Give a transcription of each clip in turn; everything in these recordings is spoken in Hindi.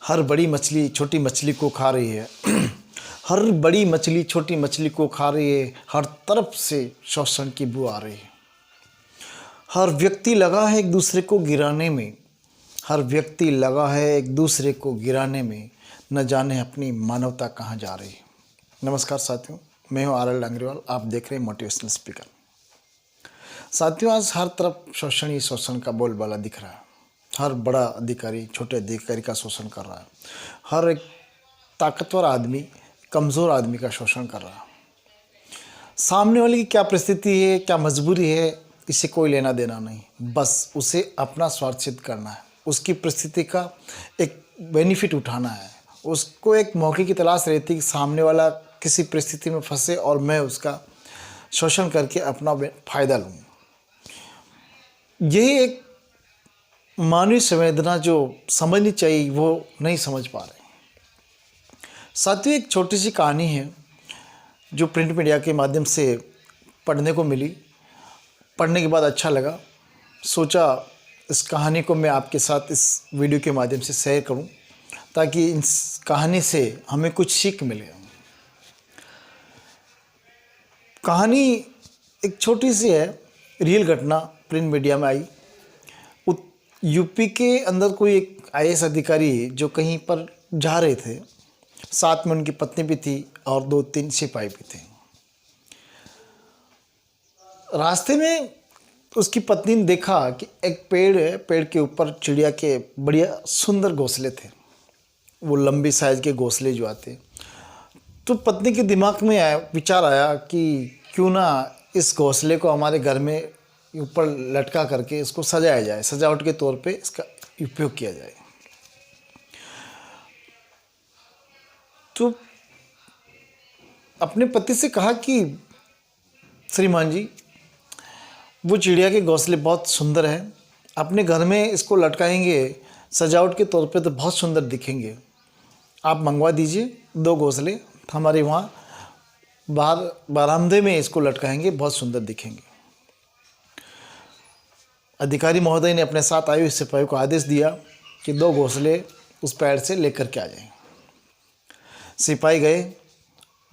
हर बड़ी मछली छोटी मछली को खा रही है। हर बड़ी मछली छोटी मछली को खा रही है। हर तरफ से शोषण की बू आ रही है। हर व्यक्ति लगा है एक दूसरे को गिराने में। हर व्यक्ति लगा है एक दूसरे को गिराने में। न जाने अपनी मानवता कहाँ जा रही है। नमस्कार साथियों, मैं हूँ आर एल डांगरेवाल। आप देख रहे हैं मोटिवेशनल स्पीकर। साथियों, आज हर तरफ शोषण ही शोषण का बोलबाला दिख रहा है। हर बड़ा अधिकारी छोटे अधिकारी का शोषण कर रहा है। हर एक ताकतवर आदमी कमज़ोर आदमी का शोषण कर रहा है। सामने वाले की क्या परिस्थिति है, क्या मजबूरी है, इसे कोई लेना देना नहीं। बस उसे अपना स्वार्थ सिद्ध करना है। उसकी परिस्थिति का एक बेनिफिट उठाना है। उसको एक मौके की तलाश रहती है कि सामने वाला किसी परिस्थिति में फंसे और मैं उसका शोषण करके अपना फ़ायदा लूँ। यही एक मानवीय संवेदना जो समझनी चाहिए वो नहीं समझ पा रहे। साथियों, एक छोटी सी कहानी है जो प्रिंट मीडिया के माध्यम से पढ़ने को मिली। पढ़ने के बाद अच्छा लगा, सोचा इस कहानी को मैं आपके साथ इस वीडियो के माध्यम से शेयर करूं ताकि इस कहानी से हमें कुछ सीख मिले। कहानी एक छोटी सी है, रियल घटना प्रिंट मीडिया में आई। यूपी के अंदर कोई एक आईएएस अधिकारी जो कहीं पर जा रहे थे, साथ में उनकी पत्नी भी थी और 2-3 सिपाही भी थे। रास्ते में उसकी पत्नी ने देखा कि एक पेड़ है, पेड़ के ऊपर चिड़िया के बढ़िया सुंदर घोंसले थे। वो लंबी साइज के घोंसले जो आते, तो पत्नी के दिमाग में विचार आया कि क्यों ना इस घोंसले को हमारे घर में ऊपर लटका करके इसको सजाया जाए, सजावट के तौर पे इसका उपयोग किया जाए। तो अपने पति से कहा कि श्रीमान जी, वो चिड़िया के घोंसले बहुत सुंदर हैं, अपने घर में इसको लटकाएंगे सजावट के तौर पे तो बहुत सुंदर दिखेंगे। आप मंगवा दीजिए 2 घोंसले, हमारे वहाँ बाहर बरामदे में इसको लटकाएंगे, बहुत सुंदर दिखेंगे। अधिकारी महोदय ने अपने साथ आए हुए सिपाही को आदेश दिया कि 2 घोंसले उस पेड़ से लेकर के आ जाएं। सिपाही गए,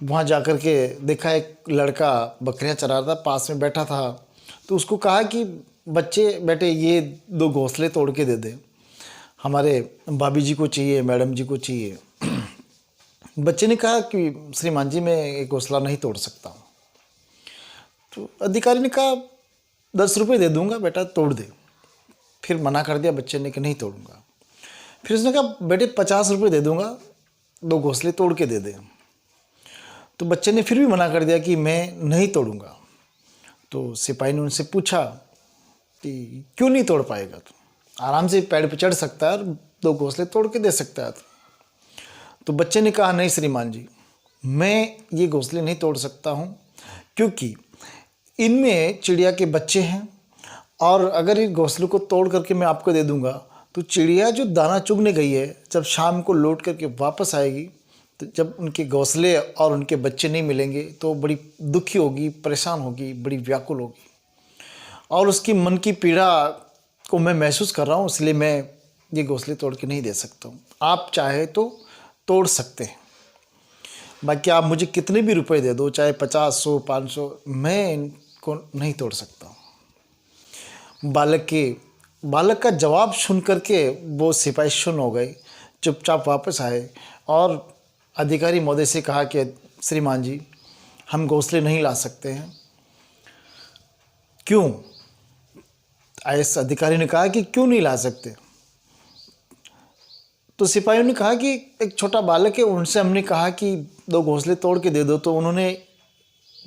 वहाँ जाकर के देखा एक लड़का बकरियाँ चरा रहा था, पास में बैठा था। तो उसको कहा कि बेटे ये 2 घोंसले तोड़ के दे दे, हमारे भाभी जी को चाहिए, मैडम जी को चाहिए। बच्चे ने कहा कि श्रीमान जी, मैं एक घोंसला नहीं तोड़ सकता हूँ। तो अधिकारी ने कहा 10 रुपये दे दूंगा, बेटा तोड़ दे। फिर मना कर दिया बच्चे ने कि नहीं तोड़ूंगा। फिर उसने कहा बेटे 50 रुपये दे दूंगा, 2 घोंसले तोड़ के दे दे। तो बच्चे ने फिर भी मना कर दिया कि मैं नहीं तोड़ूंगा। तो सिपाही ने उनसे पूछा कि क्यों नहीं तोड़ पाएगा, तो आराम से पेड़ पे चढ़ सकता है और 2 घोंसले तोड़ के दे सकता है। तो बच्चे ने कहा नहीं श्रीमान जी, मैं ये घोंसले नहीं तोड़ सकता हूँ क्योंकि इनमें चिड़िया के बच्चे हैं और अगर इस घोंसले को तोड़ करके मैं आपको दे दूंगा तो चिड़िया जो दाना चुगने गई है, जब शाम को लौट करके वापस आएगी तो जब उनके घोंसले और उनके बच्चे नहीं मिलेंगे तो बड़ी दुखी होगी, परेशान होगी, बड़ी व्याकुल होगी और उसकी मन की पीड़ा को मैं महसूस कर रहा हूँ, इसलिए मैं ये घोंसले तोड़ के नहीं दे सकता हूँ। आप चाहे तो तोड़ सकते हैं, बाकी आप मुझे कितने भी रुपए दे दो, चाहे 50, 100, 500, मैं इनको नहीं तोड़ सकता हूँ। बालक का जवाब सुन करके वो सिपाही सुन हो गए, चुपचाप वापस आए और अधिकारी महोदय से कहा कि श्रीमान जी, हम घोंसले नहीं ला सकते हैं। क्यों? आईएएस अधिकारी ने कहा कि क्यों नहीं ला सकते? तो सिपाहियों ने कहा कि एक छोटा बालक है, उनसे हमने कहा कि 2 घोंसले तोड़ के दे दो, तो उन्होंने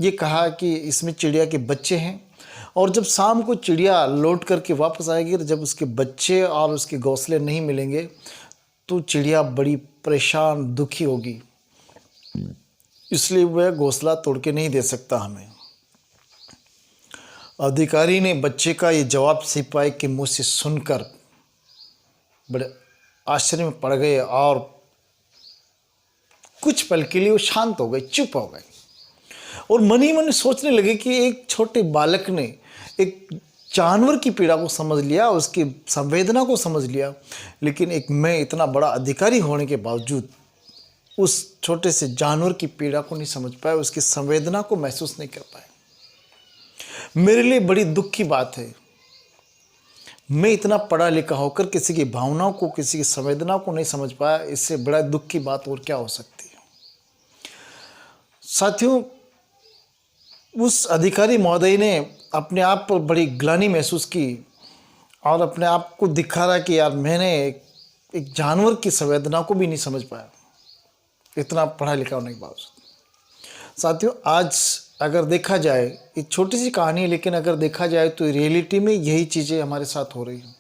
ये कहा कि इसमें चिड़िया के बच्चे हैं और जब शाम को चिड़िया लौट करके वापस आएगी तो जब उसके बच्चे और उसके घोंसले नहीं मिलेंगे तो चिड़िया बड़ी परेशान दुखी होगी, इसलिए वह घोंसला तोड़ के नहीं दे सकता हमें। अधिकारी ने बच्चे का ये जवाब सिपाही के मुंह से सुनकर बड़े आश्चर्य में पड़ गए और कुछ पल के लिए वो शांत हो गए, चुप हो गए और मन ही मन सोचने लगे कि एक छोटे बालक ने एक जानवर की पीड़ा को समझ लिया, उसकी संवेदना को समझ लिया, लेकिन एक मैं इतना बड़ा अधिकारी होने के बावजूद उस छोटे से जानवर की पीड़ा को नहीं समझ पाया, उसकी संवेदना को महसूस नहीं कर पाया। मेरे लिए बड़ी दुख की बात है, मैं इतना पढ़ा लिखा होकर किसी की भावनाओं को, किसी की संवेदना को नहीं समझ पाया। इससे बड़ा दुख की बात और क्या हो सकती है। साथियों, उस अधिकारी महोदय ने अपने आप पर बड़ी ग्लानि महसूस की और अपने आप को दिखा रहा कि यार मैंने एक जानवर की संवेदना को भी नहीं समझ पाया, इतना पढ़ा लिखा होने के बावजूद। साथियों, आज अगर देखा जाए, एक छोटी सी कहानी है, लेकिन अगर देखा जाए तो रियलिटी में यही चीज़ें हमारे साथ हो रही हैं।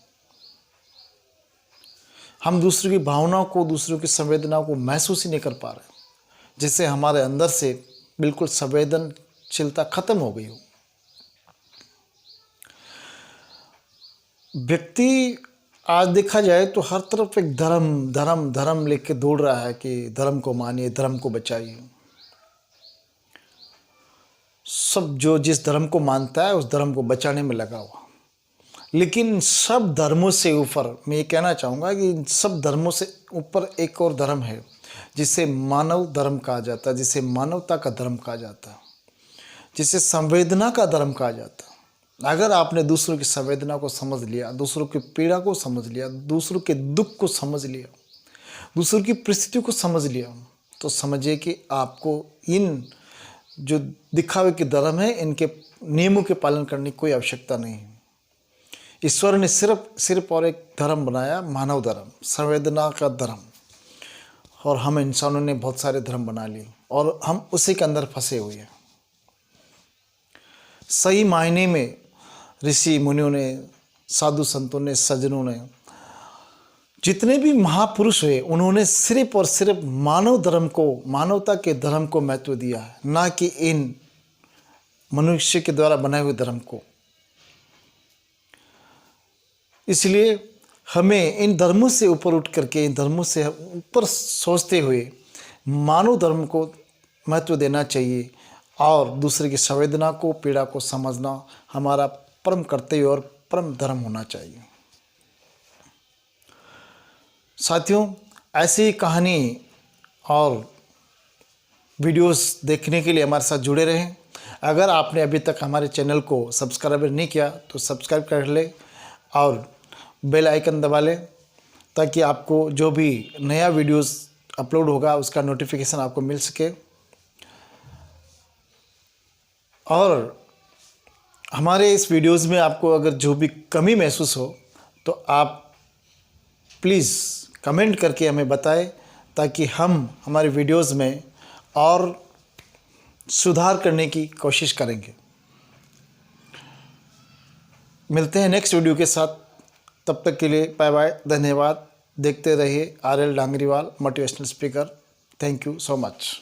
हम दूसरों की भावनाओं को, दूसरों की संवेदनाओं को महसूस ही नहीं कर पा रहे, जिससे हमारे अंदर से बिल्कुल संवेदनशीलता खत्म हो गई हो। व्यक्ति आज देखा जाए तो हर तरफ एक धर्म धर्म धर्म लेके दौड़ रहा है कि धर्म को मानिए, धर्म को बचाइए। सब जो जिस धर्म को मानता है उस धर्म को बचाने में लगा हुआ। लेकिन सब धर्मों से ऊपर मैं ये कहना चाहूँगा कि इन सब धर्मों से ऊपर एक और धर्म है, जिसे मानव धर्म कहा जाता है, जिसे मानवता का धर्म कहा जाता है, जिसे संवेदना का धर्म कहा जाता है। अगर आपने दूसरों की संवेदना को समझ लिया, दूसरों की पीड़ा को समझ लिया, दूसरों के दुख को समझ लिया, दूसरों की परिस्थिति को समझ लिया, तो समझिए कि आपको इन जो दिखावे के धर्म है, इनके नियमों के पालन करने की कोई आवश्यकता नहीं है। ईश्वर ने सिर्फ और एक धर्म बनाया, मानव धर्म, संवेदना का धर्म, और हम इंसानों ने बहुत सारे धर्म बना लिए और हम उसी के अंदर फंसे हुए हैं। सही मायने में ऋषि मुनियों ने, साधु संतों ने, सज्जनों ने, जितने भी महापुरुष हुए, उन्होंने सिर्फ और सिर्फ मानव धर्म को, मानवता के धर्म को महत्व दिया है, ना कि इन मनुष्य के द्वारा बनाए हुए धर्म को। इसलिए हमें इन धर्मों से ऊपर उठ करके, इन धर्मों से ऊपर सोचते हुए मानव धर्म को महत्व देना चाहिए और दूसरे की संवेदना को, पीड़ा को समझना हमारा परम कर्तव्य और परम धर्म होना चाहिए। साथियों, ऐसी कहानी और वीडियोस देखने के लिए हमारे साथ जुड़े रहें। अगर आपने अभी तक हमारे चैनल को सब्सक्राइब नहीं किया तो सब्सक्राइब कर ले और बेल आइकन दबा लें, ताकि आपको जो भी नया वीडियोस अपलोड होगा उसका नोटिफिकेशन आपको मिल सके। और हमारे इस वीडियोस में आपको अगर जो भी कमी महसूस हो तो आप प्लीज़ कमेंट करके हमें बताएं, ताकि हम हमारे वीडियोस में और सुधार करने की कोशिश करेंगे। मिलते हैं नेक्स्ट वीडियो के साथ, तब तक के लिए बाय बाय, धन्यवाद। देखते रहिए RL Dangriwal motivational speaker. Thank you so much.